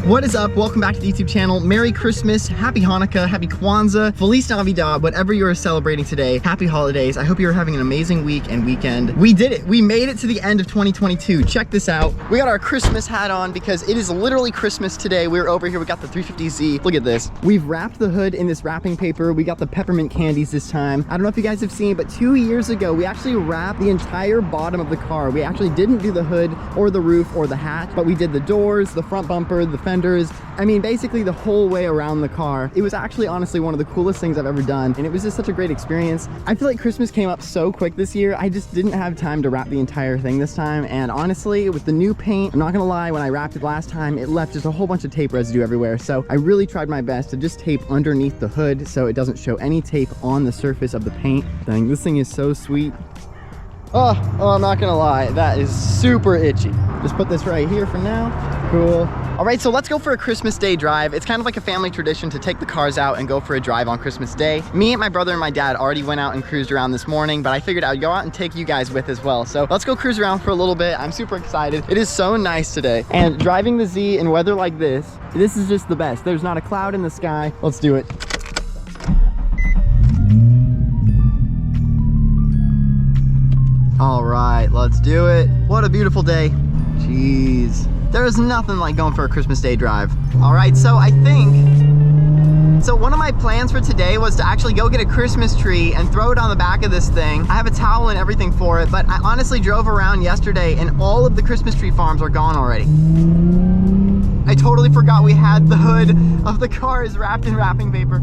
What is up? Welcome back to the YouTube channel. Merry Christmas, Happy Hanukkah, Happy Kwanzaa, Feliz Navidad, whatever you are celebrating today. Happy holidays. I hope you're having an amazing week and weekend. We did it. We made it to the end of 2022. Check this out. We got our Christmas hat on because it is literally Christmas today. We're over here. We got the 350z. Look at this. We've wrapped the hood in this wrapping paper. We got the peppermint candies this time. I don't know if you guys have seen, but 2 years ago, we actually wrapped the entire bottom of the car. We actually didn't do the hood or the roof or the hat, but we did the doors, the front bumper, the fenders. I mean, basically the whole way around the car. It was actually honestly one of the coolest things I've ever done, and it was just such a great experience. I feel like Christmas came up so quick this year. I just didn't have time to wrap the entire thing this time, and honestly, with the new paint, I'm not gonna lie, when I wrapped it last time, it left just a whole bunch of tape residue everywhere. So I really tried my best to just tape underneath the hood so it doesn't show any tape on the surface of the paint. Dang, this thing is so sweet. Oh, I'm not gonna lie, that is super itchy. Just put this right here for now. Cool. All right, so let's go for a Christmas Day drive. It's kind of like a family tradition to take the cars out and go for a drive on Christmas Day. Me and my brother and my dad already went out and cruised around this morning, but I figured I'd go out and take you guys with as well. So let's go cruise around for a little bit. I'm super excited. It is so nice today. And driving the Z in weather like this is just the best. There's not a cloud in the sky. Let's do it. All right, let's do it. What a beautiful day. Jeez. There is nothing like going for a Christmas Day drive. All right, so one of my plans for today was to actually go get a Christmas tree and throw it on the back of this thing. I have a towel and everything for it, but I honestly drove around yesterday and all of the Christmas tree farms are gone already. I totally forgot we had the hood of the car is wrapped in wrapping paper.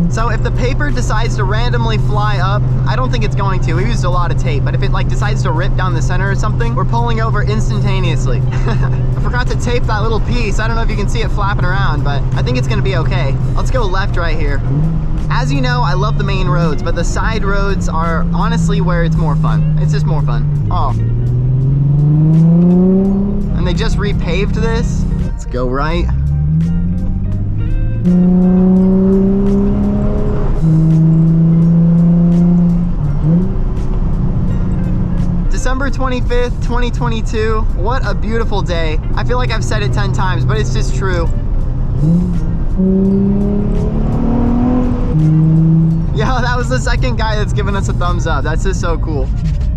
So if the paper decides to randomly fly up, I don't think it's going to. We used a lot of tape, but if it like decides to rip down the center or something, we're pulling over instantaneously. I forgot to tape that little piece. I don't know if you can see it flapping around, but I think it's gonna be okay. Let's go left right here. As you know, I love the main roads, but the side roads are honestly where it's more fun. It's just more fun. Oh. And they just repaved this. Let's go right. December 25th, 2022. What a beautiful day. I feel like I've said it 10 times, but it's just true. Yeah, that was the second guy that's given us a thumbs up. That's just so cool.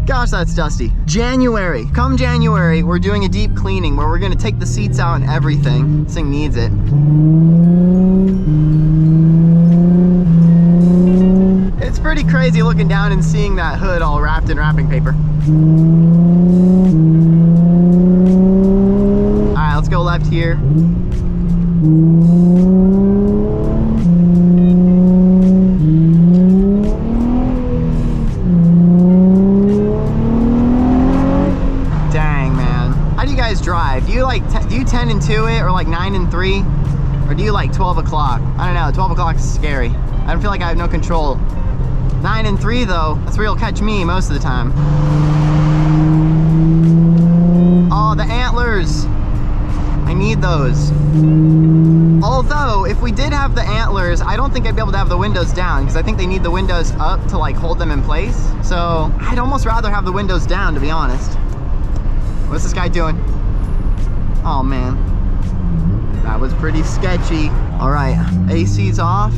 Gosh, that's dusty. January. Come January, we're doing a deep cleaning where we're gonna take the seats out and everything. This thing needs it. It's pretty crazy looking down and seeing that hood all wrapped in wrapping paper. All right, let's go left here. Dang, man. How do you guys drive? Do you like, do you 10 and 2 it or like 9 and 3? Or do you like 12 o'clock? I don't know, 12 o'clock is scary. I don't feel like I have no control. 9 and 3 though, that's where you'll catch me most of the time. Oh, the antlers. I need those. Although, if we did have the antlers, I don't think I'd be able to have the windows down because I think they need the windows up to like hold them in place. So I'd almost rather have the windows down, to be honest. What's this guy doing? Oh man, that was pretty sketchy. All right, AC's off.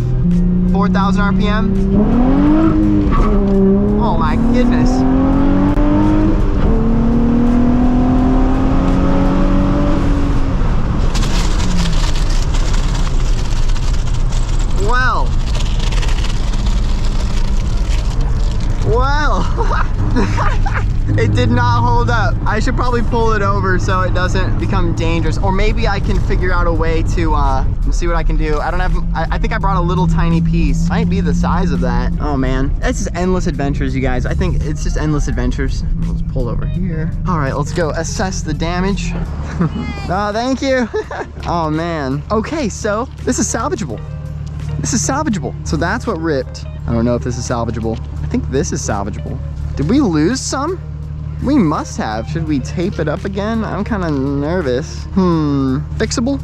4,000 RPM. Oh my goodness. Well. It did not hold up. I should probably pull it over so it doesn't become dangerous. Or maybe I can figure out a way to see what I can do. I don't have, I think I brought a little tiny piece. Might be the size of that. Oh man, that's just endless adventures, you guys. I think it's just endless adventures. Let's pull over here. All right, let's go assess the damage. Oh, thank you. Oh man. Okay, so this is salvageable. This is salvageable. So that's what ripped. I don't know if this is salvageable. I think this is salvageable. Did we lose some? We must have. Should we tape it up again? I'm kind of nervous. Fixable?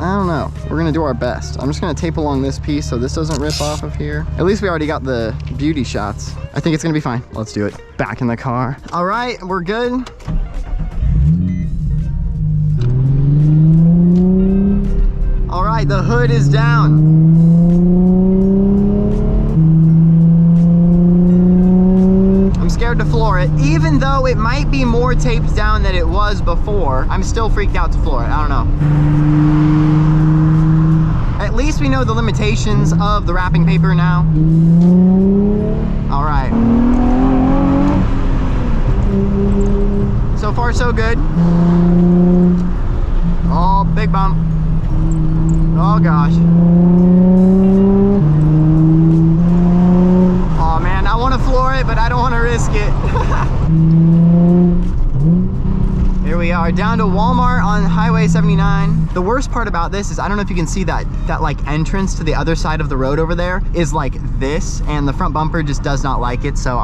I don't know. We're gonna do our best. I'm just gonna tape along this piece so this doesn't rip off of here. At least we already got the beauty shots. I think it's gonna be fine. Let's do it. Back in the car. All right, we're good. All right, the hood is down. Scared to floor it, even though it might be more taped down than it was before. I'm still freaked out to floor it. I don't know. At least we know the limitations of the wrapping paper now. All right. So far, so good. Oh, big bump. Oh gosh. Oh man, I want to floor it, but I don't want to risk it. Here we are, down to Walmart on Highway 79. The worst part about this is, I don't know if you can see that like entrance to the other side of the road over there is like this, and the front bumper just does not like it. So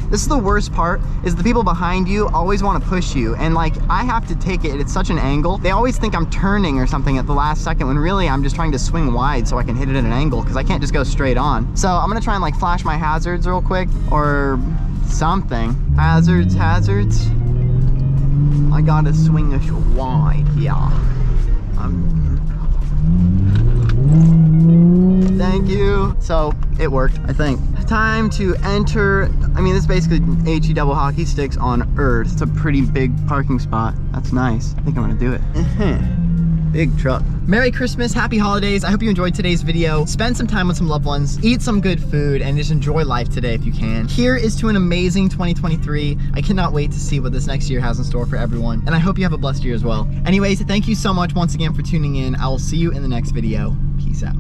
this is the worst part, is the people behind you always want to push you, and like I have to take it at such an angle. They always think I'm turning or something at the last second, when really I'm just trying to swing wide so I can hit it at an angle, because I can't just go straight on. So I'm gonna try and like flash my hazards real quick or something. Hazards. I gotta swing it wide here. Thank you. So it worked, I think. Time to enter. I mean, this is basically HE double hockey sticks on Earth. It's a pretty big parking spot. That's nice. I think I'm gonna do it. Big truck. Merry Christmas, happy holidays. I hope you enjoyed today's video. Spend some time with some loved ones, eat some good food, and just enjoy life today if you can. Here is to an amazing 2023. I cannot wait to see what this next year has in store for everyone, and I hope you have a blessed year as well. Anyways, thank you so much once again for tuning in. I will see you in the next video. Peace out.